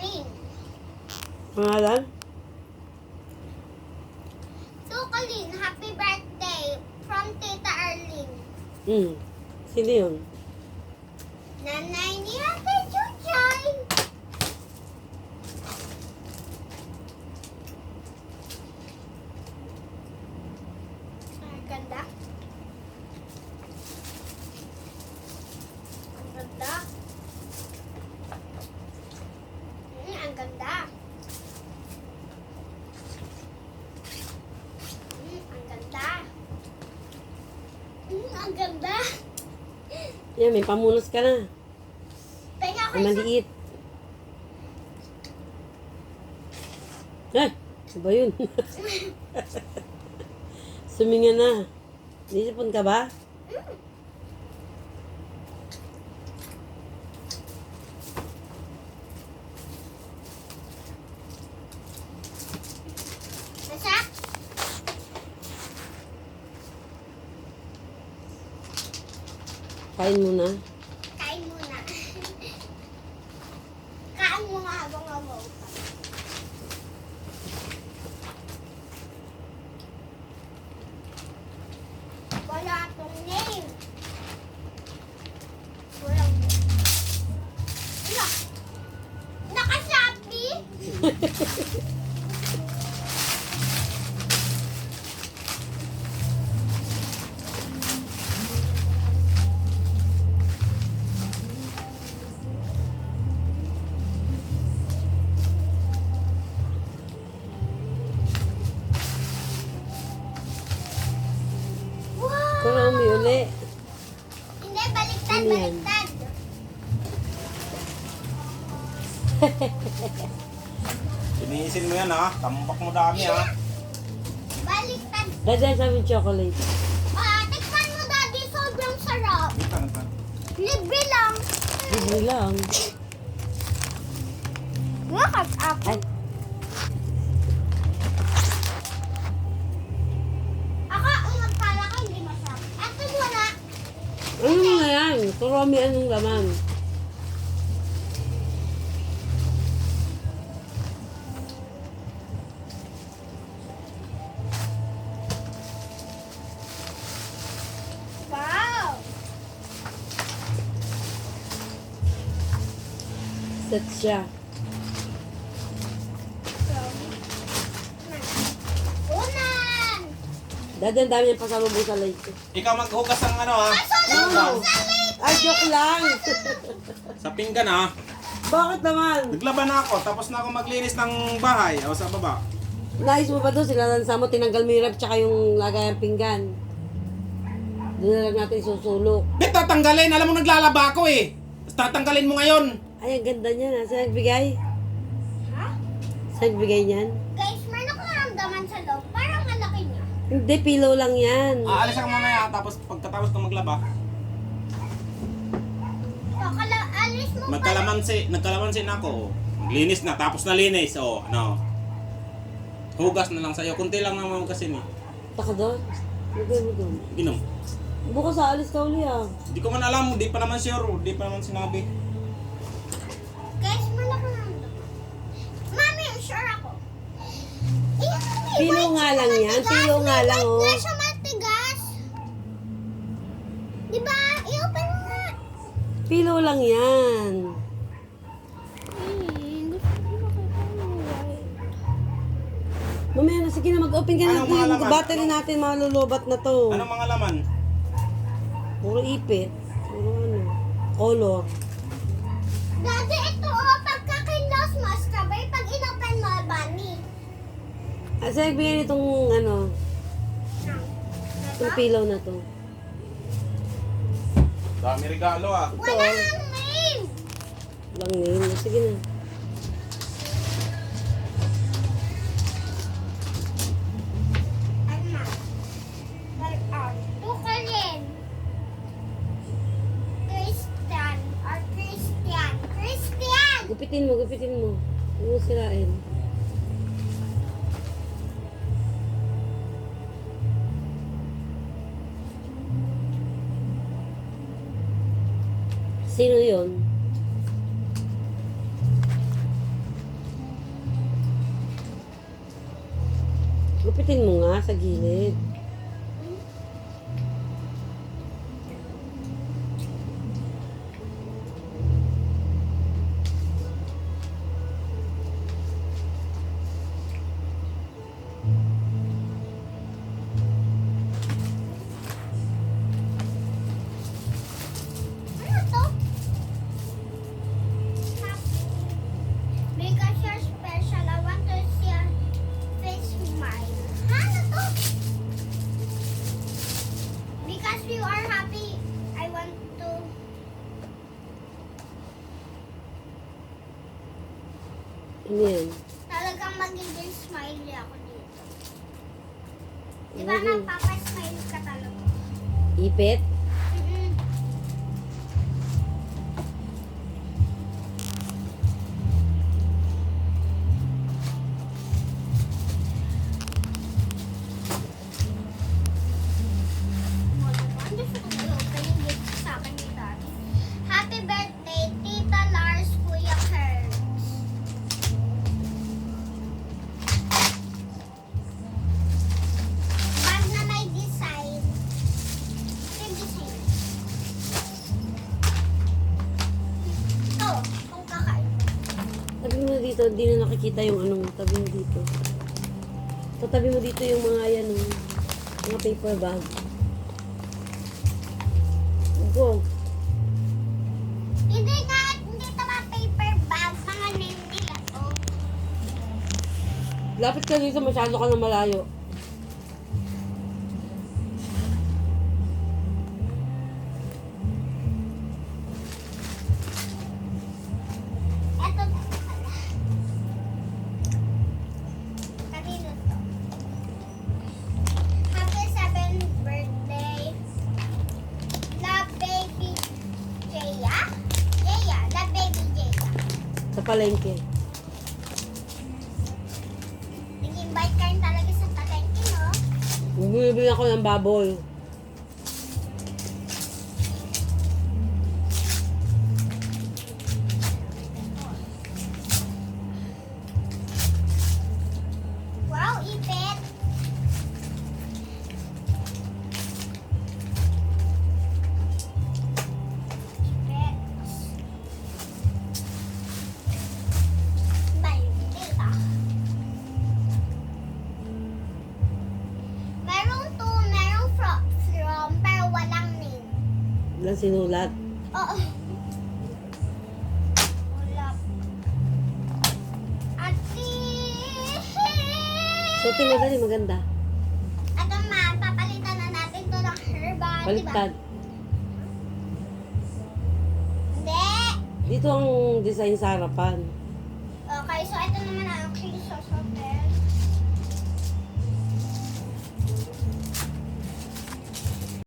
Arlene. Pangalan? Sukalin, happy birthday from Tita Arlene. Sino yun? Nanay ni Ate Chuchay. Ang ganda. Ang ganda. Ang ganda. Ang ganda. Ang ganda. Yan, may pamunos ka na. Penga ko Ang maliit. Ay, ano ba yun? Suminga na. Nisipon ka ba? Masak? Kain mo na. Kain muna. Kain mo nga habang amaw ka. Wala akong name. Walang name. Wala. Naka-Shopee? Wow! Kung umi uli. Hindi, baliktad, Ano yan? baliktad. Iniisin mo yan ha. Tampak mo dami ha. Baliktad. Dahil sa amin chocolate. Tikman mo, Daddy. Sobrang sarap. Ito na. Libre lang. Libre lang. Wakas ako. Ay, Ako, ang magkala ko, hindi masarap. Ito muna. ano na yan? Turami anong laman? Wow! Set siya. Unan! Dahil ang dami niyang pasalubong sa lake. Ikaw maghugas ng ano ha. Ano? Ay, joke lang. Sa pinggan ha. Bakit naman? Naglaban na ako. Tapos na ako maglinis ng bahay. O sa baba. Nais mo ba doon? Sinalansa mo, tinanggal mo yung rep tsaka yung lagay ng pinggan. Doon na lang natin susulok. Di tatanggalin. Alam mo naglalaba ako eh. Tapos tatanggalin mo ngayon. Ay, ang ganda niya. Saan nagbigay? Ha? Saan nagbigay niyan? Guys, meron akong naramdaman sa loob. Parang ang laki niya. Hindi, pillow lang yan. Aalis ako mamaya. Tapos pagkatapos ko maglaba. Alis mo pa. Nagkalamansi na ako. Maglinis na. Tapos nalinis. O ano. Hugas na lang sa'yo. Kunti lang naman hugasin eh. Taka doon. Lagay mo doon. Ginom. Bukas aalis ka uli ah. Di ko man alam. Di pa naman sure. Di pa naman sinabi. Guys, meron akong naramdaman. Mami, sure ako. Pillow nga lang yan. Pillow nga lang oh. Hindi siya matigas. Diba? I-open mo nga. Pillow lang yan. Mamaya na, sige na, mag-open ka na. Anong mga Yung laman? battery natin, malulubat na to. Anong mga laman? Puro ipit. Puro ano. Color. Daddy, ito pagka-kinlos mo, strawberry. Pag in-open mo, bunny. Asa nagbigay nitong ano, itong pillow na to. Dami regalo ah. Wala nang name. Lang name. Sige na. Ano? Tukalin. Christian or Christian. Christian! Gupitin mo, gupitin mo. Huwag mo sirain. Sino yun? Gupitin mo nga sa gilid. Ano to? Because you're special, I want to see your face smile. Ano to? Because you are happy, I want to... Ano yan? Talagang magiging smiley ako dito. Di ba Magiging- nagpapasmile ka talaga? Ipit? Mm-mm. Ano gusto ko i-open yung gift sa akin ni Daddy? Happy birthday, Tita Lars, Kuya Kurtz. Bag na may design. Ito yung design. Ito, kung kakain. Tabi mo dito, hindi na nakikita yung ano mo. Tabi mo dito. Tatabi mo dito yung mga yan, oh, mga paper bag. Go. Hindi nga, hindi ito mga paper bag, mga name nila to. Lapit ka dito, masyado ka na malayo. Ito na pala. Kanino to? Happy 7th birthday. Love baby Jaya? Jaya, love baby Jaya. Sa palengke. Nag-invite ka rin talaga sa palengke, no? Bumibili ako ng baboy. Wow, ipit. Ipit. Balbit ah. Merong from, pero walang name. Walang sinulat. Oo. Wala. Ati. Suotin mo dali, maganda. At ma, papalitan na natin to ng herbal, Baliktad. diba? Hindi. Dito ang design sa harapan. Okay, so ito naman